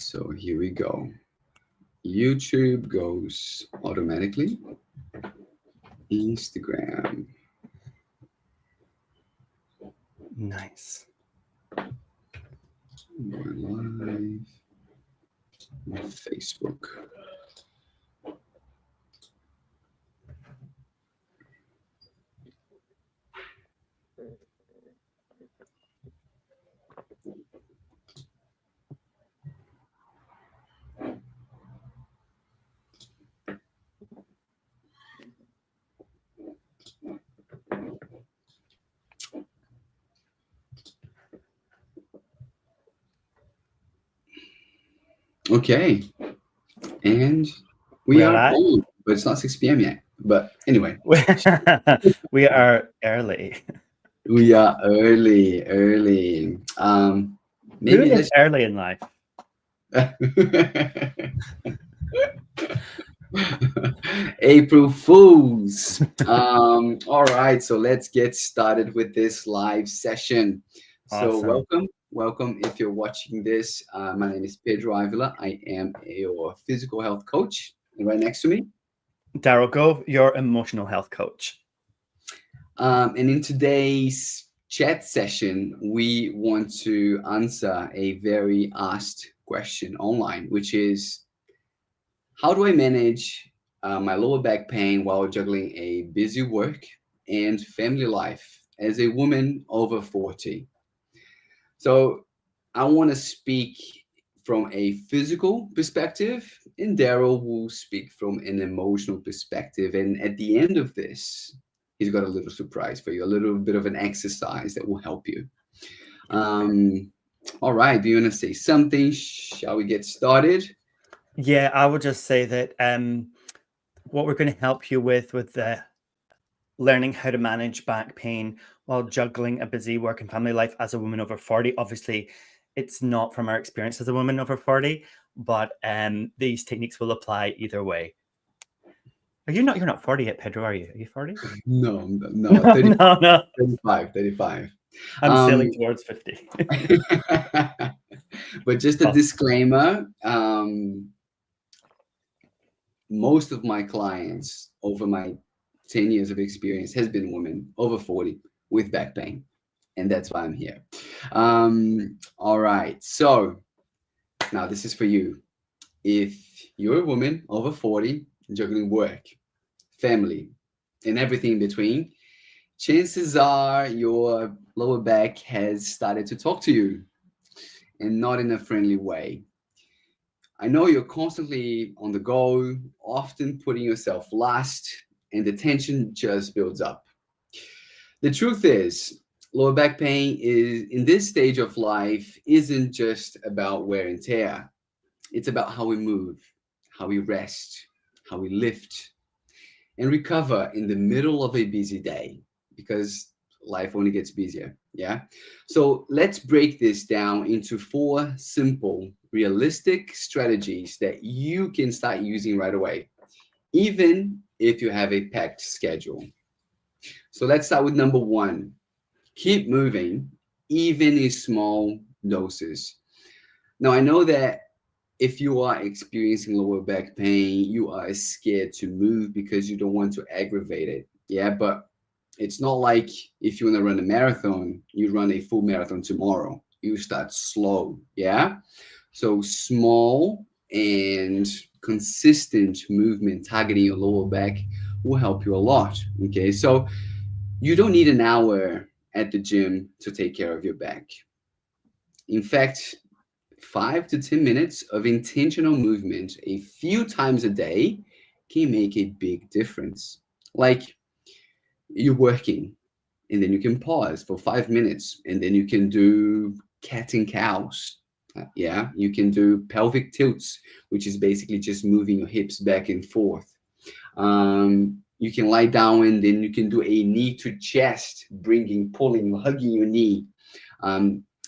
So here we go. YouTube goes automatically. Instagram. Nice. Going live on Facebook. Okay, and we We're are live. on, but it's not 6 p.m. yet. But anyway, We are early. we are early. Who Maybe is let's. early in life? April Fools. All right, so let's get started with this live session. So Awesome. welcome. If you're watching this, my name is Pedro Avila. I am your physical health coach. And right next to me. Daryl Gove, your emotional health coach. And in today's chat session, we want to answer a very asked question online, which is, how do I manage my lower back pain while juggling a busy work and family life as a woman over 40? So I want to speak from a physical perspective, and Daryl will speak from an emotional perspective. And at the end of this, he's got a little surprise for you, a little bit of an exercise that will help you. All right, do you want to say something? Shall we get started? Yeah, I would just say that what we're going to help you with the learning how to manage back pain while juggling a busy work and family life as a woman over 40. Obviously, it's not from our experience as a woman over 40, but these techniques will apply either way. You're not 40 yet, Pedro, are you? Are you 40? No, 30, No. 35. I'm sailing towards 50. But just a disclaimer, most of my clients over my 10 years of experience has been women over 40 with back pain. And that's why I'm here. All right. So now this is for you. If you're a woman over 40, juggling work, family, and everything in between, chances are your lower back has started to talk to you, and not in a friendly way. I know you're constantly on the go, often putting yourself last, and the tension just builds up. The truth is, lower back pain is in this stage of life isn't just about wear and tear. It's about how we move, how we rest, how we lift, and recover in the middle of a busy day, because life only gets busier. Yeah. So let's break this down into 4 simple, realistic strategies that you can start using right away, even if you have a packed schedule. So let's start with number 1. Keep moving, even in small doses. Now, I know that if you are experiencing lower back pain, you are scared to move because you don't want to aggravate it. Yeah, but it's not like if you want to run a marathon, you run a full marathon tomorrow. You start slow. Yeah. So small and consistent movement targeting your lower back will help you a lot. Okay. So you don't need an hour at the gym to take care of your back. In fact, 5 to 10 minutes of intentional movement a few times a day can make a big difference. Like, you're working and then you can pause for 5 minutes and then you can do cat and cows. Yeah, you can do pelvic tilts, which is basically just moving your hips back and forth. You can lie down and then you can do a knee to chest, bringing, pulling, hugging your knee.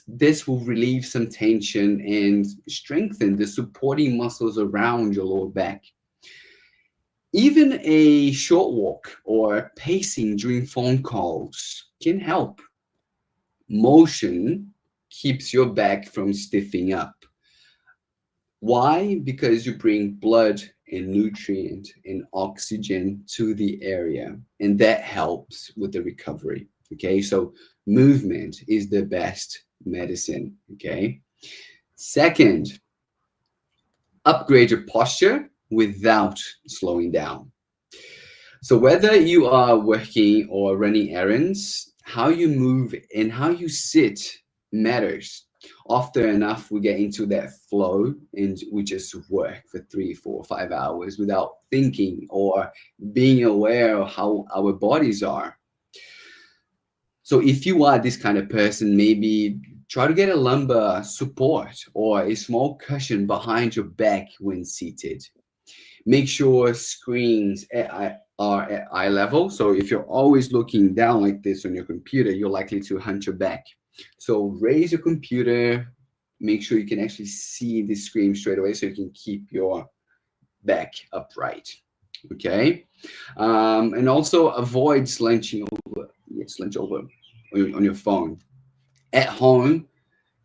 This will relieve some tension and strengthen the supporting muscles around your lower back. Even a short walk or pacing during phone calls can help. Motion keeps your back from stiffing up. Why? Because you bring blood and nutrient and oxygen to the area, and that helps with the recovery. Okay, so movement is the best medicine. Okay, second, upgrade your posture without slowing down. So whether you are working or running errands, how you move and how you sit matters. Often enough, we get into that flow and we just work for 3, 4, 5 hours without thinking or being aware of how our bodies are. So if you are this kind of person, maybe try to get a lumbar support or a small cushion behind your back when seated. Make sure screens are at eye level. So if you're always looking down like this on your computer, you're likely to hunch your back. So raise your computer, make sure you can actually see the screen straight away so you can keep your back upright. Okay. And also avoid slouching over. Yeah, slouch over on your phone. At home,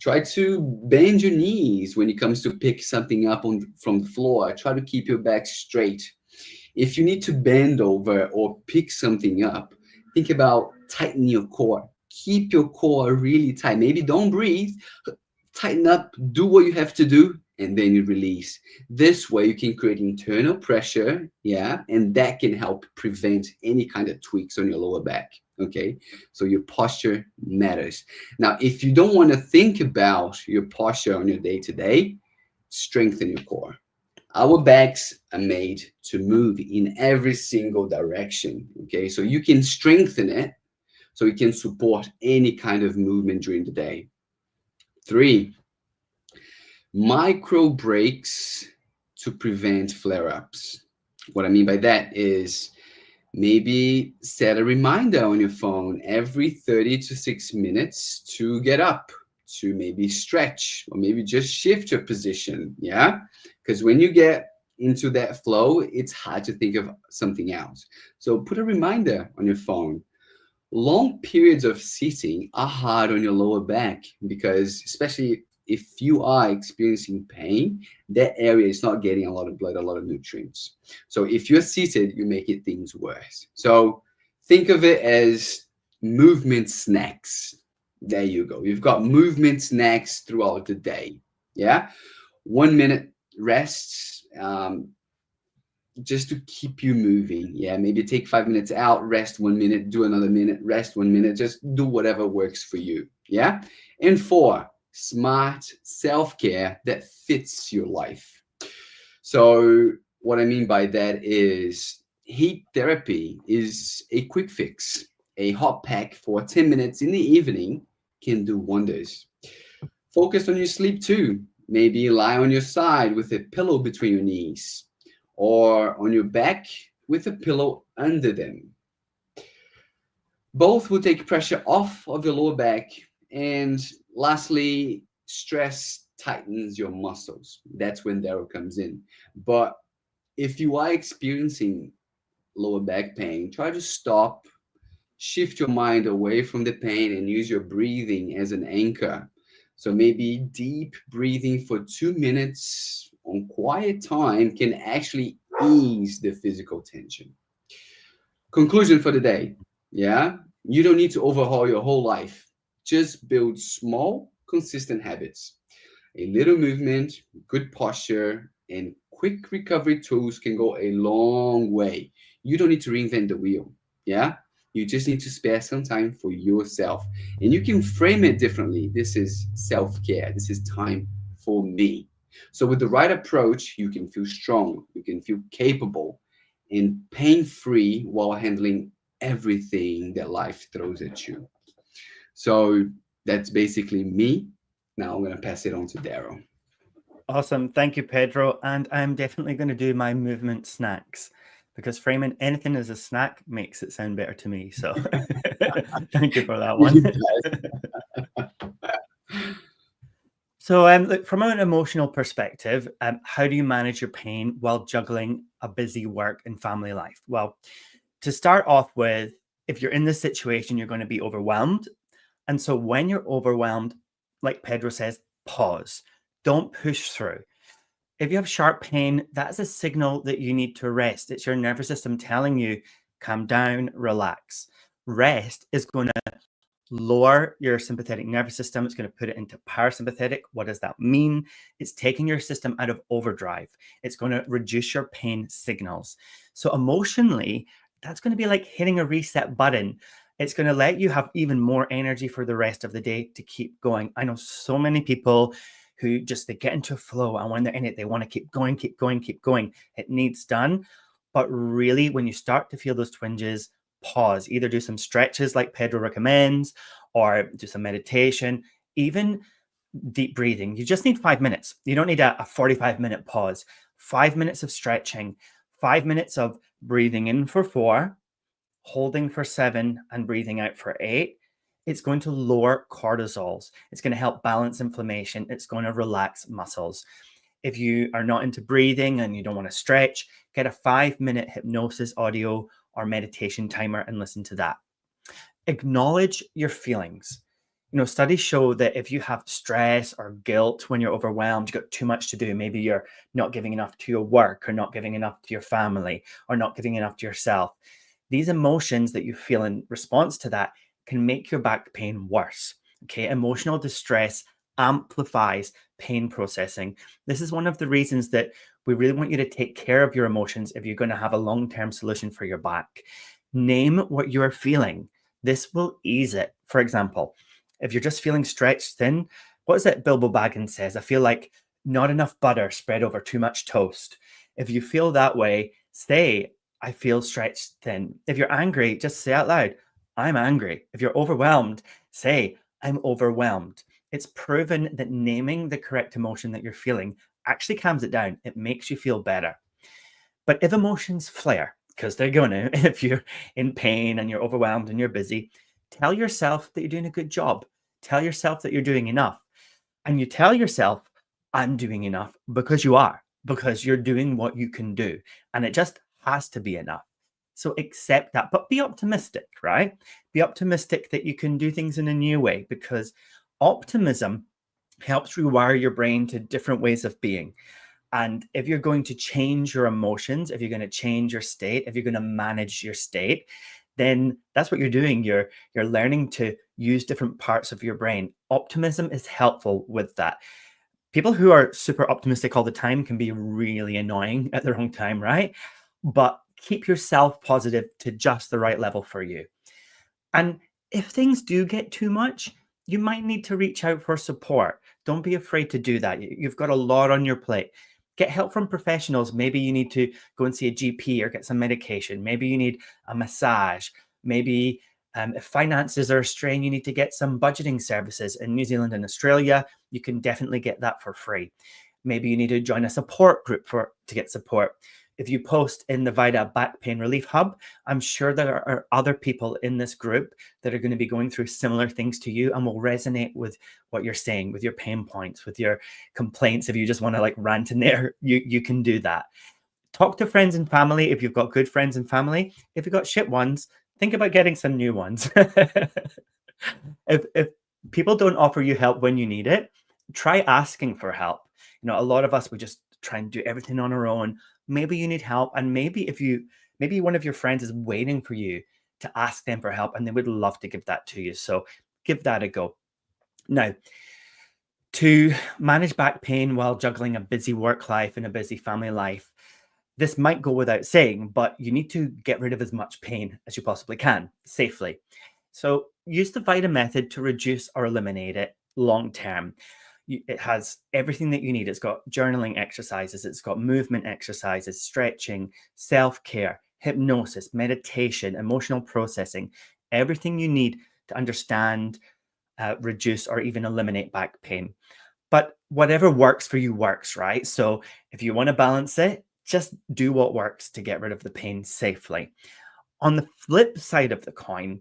try to bend your knees when it comes to pick something up from the floor. Try to keep your back straight. If you need to bend over or pick something up, think about tightening your core. Keep your core really tight. Maybe don't breathe. Tighten up, do what you have to do, and then you release. This way you can create internal pressure, yeah, and that can help prevent any kind of tweaks on your lower back. Okay, so your posture matters. Now, if you don't want to think about your posture on your day to day, strengthen your core. Our backs are made to move in every single direction. Okay, so you can strengthen it so it can support any kind of movement during the day. 3, micro breaks to prevent flare ups. What I mean by that is maybe set a reminder on your phone every 30 to 6 minutes to get up, to maybe stretch, or maybe just shift your position. Yeah. Because when you get into that flow, it's hard to think of something else. So put a reminder on your phone. Long periods of sitting are hard on your lower back because, especially if you are experiencing pain, that area is not getting a lot of blood, a lot of nutrients. So if you're seated, you make it things worse. So think of it as movement snacks. There you go. You've got movement snacks throughout the day. Yeah. 1 minute rests. Just to keep you moving. Yeah, maybe take 5 minutes out, rest 1 minute, do another minute, rest 1 minute, just do whatever works for you. Yeah. And 4, smart self-care that fits your life. So what I mean by that is heat therapy is a quick fix. A hot pack for 10 minutes in the evening can do wonders. Focus on your sleep too. Maybe lie on your side with a pillow between your knees or on your back with a pillow under them. Both will take pressure off of your lower back. And lastly, stress tightens your muscles. That's when Daryl comes in. But if you are experiencing lower back pain, try to stop, shift your mind away from the pain, and use your breathing as an anchor. So maybe deep breathing for 2 minutes on quiet time can actually ease the physical tension. Conclusion for the day. Yeah. You don't need to overhaul your whole life. Just build small, consistent habits. A little movement, good posture, and quick recovery tools can go a long way. You don't need to reinvent the wheel. Yeah. You just need to spare some time for yourself. And you can frame it differently. This is self care. This is time for me. So, with the right approach, you can feel strong, you can feel capable, and pain free while handling everything that life throws at you. So, that's basically me. Now, I'm going to pass it on to Daryl. Awesome. Thank you, Pedro. And I'm definitely going to do my movement snacks because framing anything as a snack makes it sound better to me. So thank you for that one. So look, from an emotional perspective, how do you manage your pain while juggling a busy work and family life? Well, to start off with, if you're in this situation, you're going to be overwhelmed. And so when you're overwhelmed, like Pedro says, pause. Don't push through. If you have sharp pain, that's a signal that you need to rest. It's your nervous system telling you, calm down, relax. Rest is going to lower your sympathetic nervous system. It's going to put it into parasympathetic. What does that mean? It's taking your system out of overdrive. It's going to reduce your pain signals. So emotionally, that's going to be like hitting a reset button. It's going to let you have even more energy for the rest of the day to keep going. I know so many people who just, they get into a flow, and when they're in it, they want to keep going, keep going, keep going. It needs done. But really, when you start to feel those twinges, pause. Either do some stretches like Pedro recommends, or do some meditation, even deep breathing. You just need 5 minutes. You don't need a 45-minute pause. 5 minutes of stretching, 5 minutes of breathing in for 4, holding for 7, and breathing out for 8. It's going to lower cortisols. It's going to help balance inflammation. It's going to relax muscles. If you are not into breathing and you don't want to stretch, get a 5-minute hypnosis audio or meditation timer and listen to that. Acknowledge your feelings. Studies show that if you have stress or guilt when you're overwhelmed, you've got too much to do, maybe you're not giving enough to your work, or not giving enough to your family, or not giving enough to yourself. These emotions that you feel in response to that can make your back pain worse. Okay, emotional distress amplifies pain processing. This is one of the reasons that we really want you to take care of your emotions if you're going to have a long-term solution for your back. Name what you are feeling. This will ease it. For example, if you're just feeling stretched thin, what is it Bilbo Baggins says? I feel like not enough butter spread over too much toast. If you feel that way, say, I feel stretched thin. If you're angry, just say out loud, I'm angry. If you're overwhelmed, say, I'm overwhelmed. It's proven that naming the correct emotion that you're feeling actually calms it down. It makes you feel better. But if emotions flare, because they're going to, if you're in pain and you're overwhelmed and you're busy, tell yourself that you're doing a good job. Tell yourself that you're doing enough. And you tell yourself, I'm doing enough, because you are, because you're doing what you can do. And it just has to be enough. So accept that, but be optimistic, right? Be optimistic that you can do things in a new way, because optimism helps rewire your brain to different ways of being. And if you're going to change your emotions, if you're going to change your state, if you're going to manage your state, then that's what you're doing. You're learning to use different parts of your brain. Optimism is helpful with that. People who are super optimistic all the time can be really annoying at the wrong time, right? But keep yourself positive to just the right level for you. And if things do get too much, you might need to reach out for support. Don't be afraid to do that. You've got a lot on your plate. Get help from professionals. Maybe you need to go and see a GP or get some medication. Maybe you need a massage. Maybe if finances are a strain, you need to get some budgeting services. In New Zealand and Australia, you can definitely get that for free. Maybe you need to join a support group to get support. If you post in the Vita Back Pain Relief Hub, I'm sure there are other people in this group that are going to be going through similar things to you and will resonate with what you're saying, with your pain points, with your complaints. If you just want to like rant in there, you can do that. Talk to friends and family if you've got good friends and family. If you've got shit ones, think about getting some new ones. If people don't offer you help when you need it, try asking for help. A lot of us, we just try and do everything on our own. Maybe you need help, and maybe one of your friends is waiting for you to ask them for help, and they would love to give that to you. So give that a go. Now, to manage back pain while juggling a busy work life and a busy family life, this might go without saying, but you need to get rid of as much pain as you possibly can safely. So use the Vita method to reduce or eliminate it long term. It has everything that you need. It's got journaling exercises, it's got movement exercises, stretching, self-care, hypnosis, meditation, emotional processing, everything you need to understand, reduce, or even eliminate back pain. But whatever works for you works, right? So if you want to balance it, just do what works to get rid of the pain safely. On the flip side of the coin,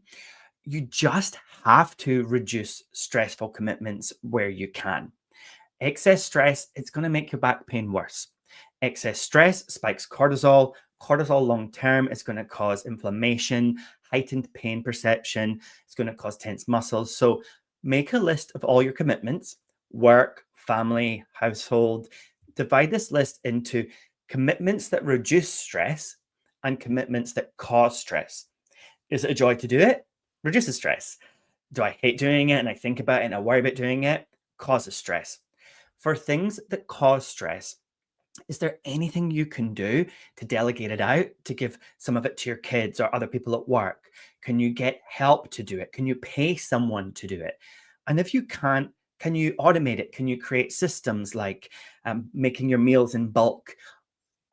you just have to reduce stressful commitments where you can. Excess stress, it's going to make your back pain worse. Excess stress spikes cortisol. Cortisol long term is going to cause inflammation, heightened pain perception. It's going to cause tense muscles. So make a list of all your commitments: work, family, household. divide this list into commitments that reduce stress and commitments that cause stress. Is it a joy to do it? Reduces stress. Do I hate doing it and I think about it and I worry about doing it? Causes stress. For things that cause stress, is there anything you can do to delegate it out, to give some of it to your kids or other people at work? Can you get help to do it? Can you pay someone to do it? And if you can't, can you automate it? Can you create systems like making your meals in bulk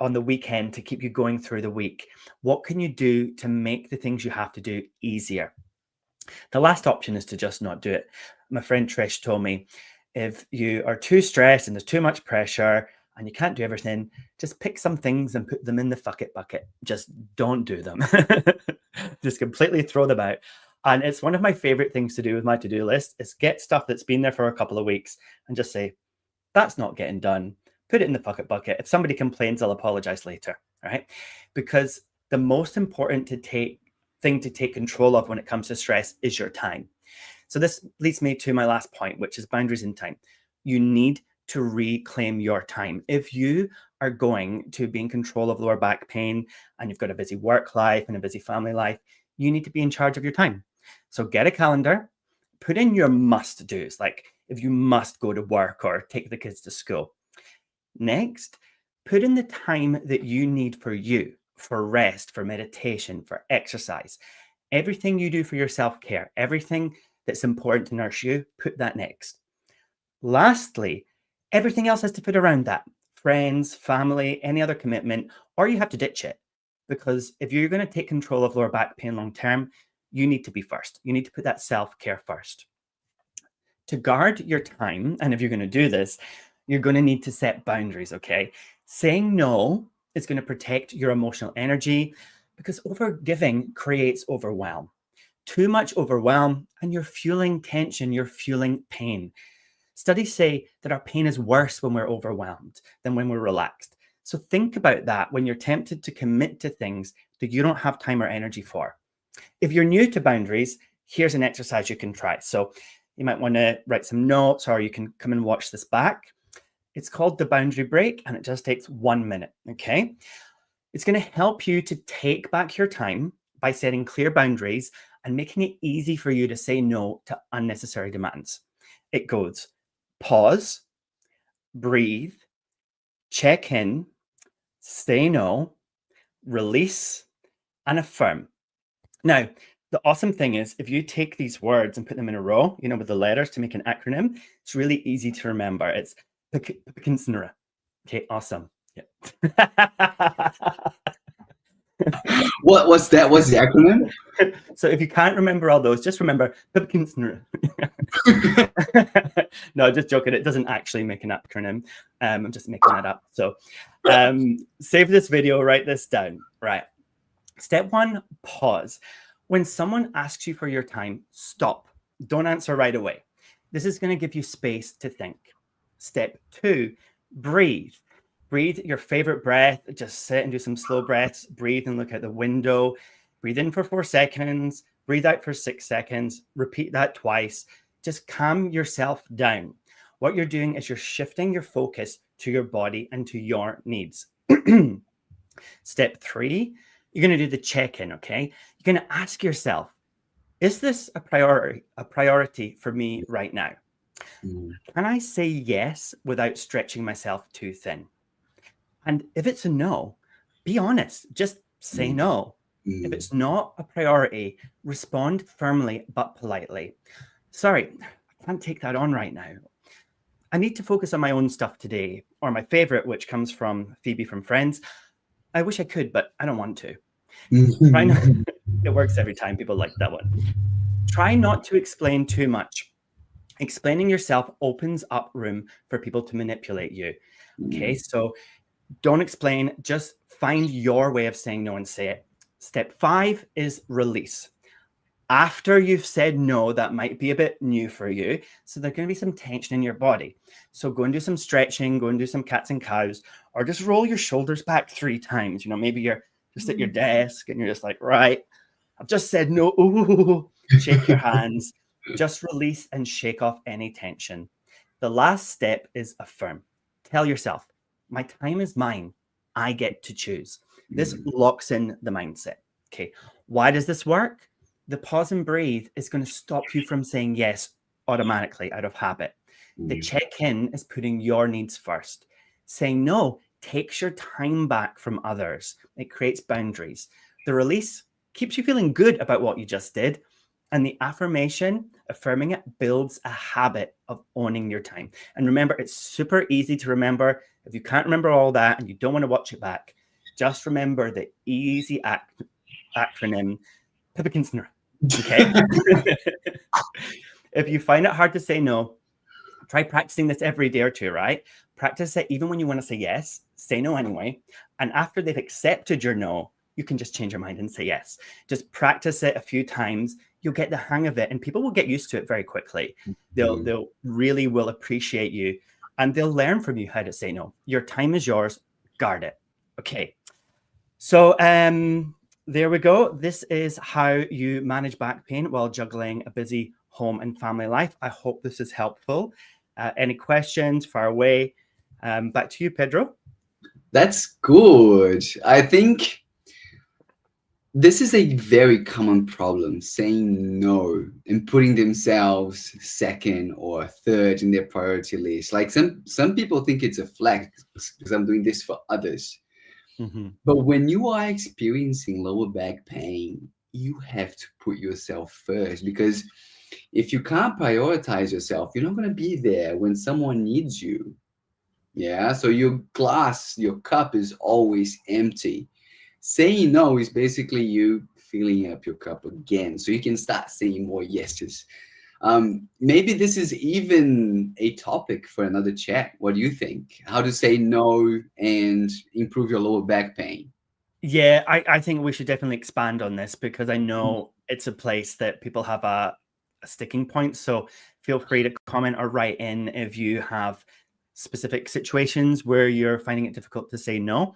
on the weekend to keep you going through the week? What can you do to make the things you have to do easier? The last option is to just not do it. My friend Trish told me, if you are too stressed and there's too much pressure and you can't do everything, just pick some things and put them in the fuck it bucket. Just don't do them. Just completely throw them out. And it's one of my favorite things to do with my to-do list is get stuff that's been there for a couple of weeks and just say, that's not getting done. Put it in the fuck it bucket. If somebody complains, I'll apologize later. Right? Because the most important thing to take control of when it comes to stress is your time. So this leads me to my last point, which is boundaries in time. You need to reclaim your time. If you are going to be in control of lower back pain and you've got a busy work life and a busy family life, you need to be in charge of your time. So get a calendar, put in your must do's, like if you must go to work or take the kids to school. Next, put in the time that you need for you, for rest, for meditation, for exercise. Everything you do for your self-care, everything that's important to nourish you, put that next. Lastly, everything else has to fit around that. Friends, family, any other commitment, or you have to ditch it. Because if you're going to take control of lower back pain long term, you need to be first. You need to put that self-care first. To guard your time, and if you're going to do this, you're going to need to set boundaries, okay? Saying no is going to protect your emotional energy because overgiving creates overwhelm. Too much overwhelm and you're fueling tension, you're fueling pain. Studies say that our pain is worse when we're overwhelmed than when we're relaxed. So think about that when you're tempted to commit to things that you don't have time or energy for. If you're new to boundaries, here's an exercise you can try. So you might want to write some notes or you can come and watch this back. It's called the boundary break and it just takes 1 minute, okay? It's going to help you to take back your time by setting clear boundaries and making it easy for you to say no to unnecessary demands. It goes pause, breathe, check in, say no, release, and affirm. Now, the awesome thing is if you take these words and put them in a row, you know, with the letters to make an acronym, it's really easy to remember. It's PKNSNRA. Okay, awesome. Yeah. What's that? What's the acronym? So if you can't remember all those, just remember PKNSNRA. No, just joking. It doesn't actually make an acronym. I'm just making that up. So save this video, write this down. Right. Step 1, pause. When someone asks you for your time, stop. Don't answer right away. This is going to give you space to think. Step 2, breathe. Breathe your favorite breath. Just sit and do some slow breaths. Breathe and look out the window. Breathe in for 4 seconds. Breathe out for 6 seconds. Repeat that twice. Just calm yourself down. What you're doing is you're shifting your focus to your body and to your needs. Step 3, you're going to do the check-in, okay? You're going to ask yourself, is this a priority for me right now? Can I say yes without stretching myself too thin? And if it's a no, be honest. Just say no. If it's not a priority, respond firmly but politely. Sorry, I can't take that on right now. I need to focus on my own stuff today. Or my favorite, which comes from Phoebe from Friends. I wish I could, but I don't want to. Try not, it works every time. People like that one. Try not to explain too much. Explaining yourself opens up room for people to manipulate you. Okay, so don't explain, just find your way of saying no and say it. Step 5 is release. After you've said no, that might be a bit new for you. So there's going to be some tension in your body. So go and do some stretching, go and do some cats and cows, or just roll your shoulders back 3 times. You know, maybe you're just at your desk and you're just like, right, I've just said no. Ooh. Shake your hands, just release and shake off any tension. The last step is affirm. Tell yourself, My time is mine. I get to choose. This Mm, locks in the mindset. Okay. Why does this work? The pause and breathe is going to stop you from saying yes automatically out of habit. The mm, check in is putting your needs first. Saying no takes your time back from others, it creates boundaries. The release keeps you feeling good about what you just did. And the affirmation, affirming it, builds a habit of owning your time. And remember, it's super easy to remember. If you can't remember all that and you don't want to watch it back, just remember the easy acronym Pippikinson. Okay. If you find it hard to say no, try practicing this every day or two, right? Practice it even when you want to say yes, say no anyway. And after they've accepted your no, you can just change your mind and say yes. Just practice it a few times. You'll get the hang of it, and people will get used to it very quickly. mm. They'll really will appreciate you, and they'll learn from you how to say no. Your time is yours. Guard it. Okay. So there we go. This is how you manage back pain while juggling a busy home and family life. I hope this is helpful. Any questions? Fire away. Back to you, Pedro. That's good. I think this is a very common problem, saying no and putting themselves second or third in their priority list. Like some people think it's a flex because I'm doing this for others. Mm-hmm. But when you are experiencing lower back pain, you have to put yourself first, because if you can't prioritize yourself, you're not going to be there when someone needs you. Yeah. So your glass, your cup is always empty. Saying no is basically you filling up your cup again. So you can start saying more yeses. Maybe this is even a topic for another chat. What do you think? How to say no and improve your lower back pain? Yeah, I think we should definitely expand on this because I know it's a place that people have a sticking point. So feel free to comment or write in if you have specific situations where you're finding it difficult to say no,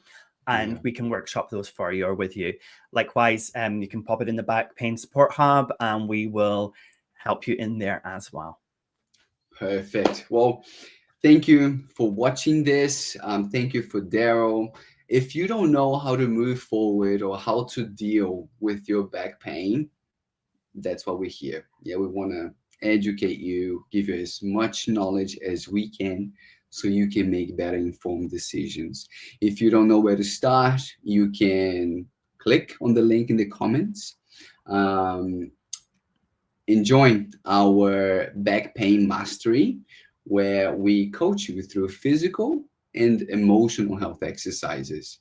and Yeah. we can workshop those for you or with you. Likewise, you can pop it in the Back Pain Support Hub, and we will help you in there as well. Perfect. Well, thank you for watching this. Thank you for Daryl. If you don't know how to move forward or how to deal with your back pain, that's why we're here. Yeah, we want to educate you, give you as much knowledge as we can so you can make better informed decisions. If you don't know where to start, you can click on the link in the comments. Um, and join our back pain mastery, where we coach you through physical and emotional health exercises.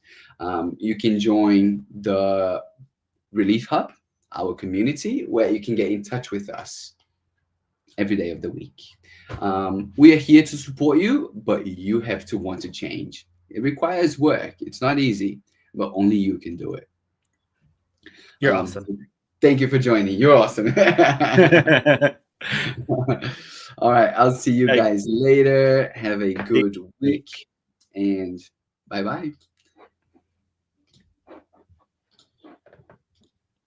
You can join the Relief Hub, our community, where you can get in touch with us every day of the week. We are here to support you, but you have to want to change. It requires work. It's not easy, but only you can do it. You're awesome. Thank you for joining. You're awesome. All right. I'll see you Right. guys later. Have a Take good week. week and bye bye.